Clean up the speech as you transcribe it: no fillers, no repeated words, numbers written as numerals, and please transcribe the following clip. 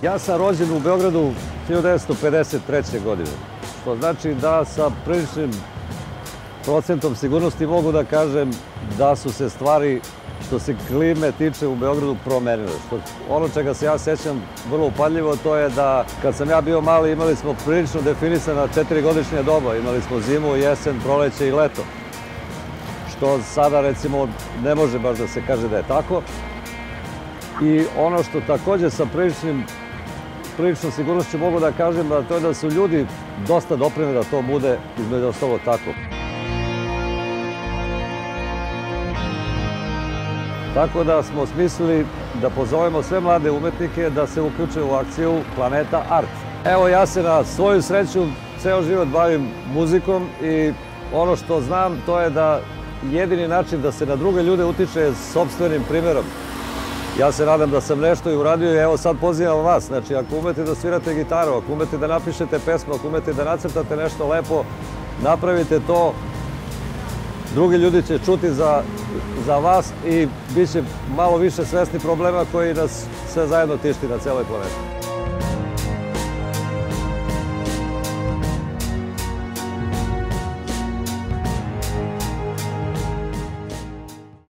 Ja sam rođen u Beogradu 1953. godine, što znači da sa priličnim procentom sigurnosti mogu da kažem da su se stvari što se klime tiče u Beogradu promenile. Ono čega se ja sećam vrlo upadljivo to je da kad sam ja bio mali imali smo prilično definisana 4-godišnja doba. Imali smo zimu, jesen, proleće i leto. Što sada recimo ne može baš da se kaže da je tako. I ono što takođe sa priličnom sigurnošću mogu da kažem, to je da su ljudi dosta doprineli da to bude između ostalo tako. Tako da smo smislili da pozovemo sve mlade umetnike da se uključe u akciju Planeta Art. Evo, ja se na svoju sreću ceo život bavim muzikom i ono što znam to je da jedini način da se na druge ljude utiče je sopstvenim primjerom. Ja se nadam da sam nešto i uradio i evo sad pozivam vas. Znači, ako umete da svirate gitaru, ako umete da napišete pesmu, ako umete da nacrtate nešto lepo, napravite to. Drugi ljudi će čuti za vas i bit će malo više svesni problema koji nas sve zajedno tišti na celoj planeti.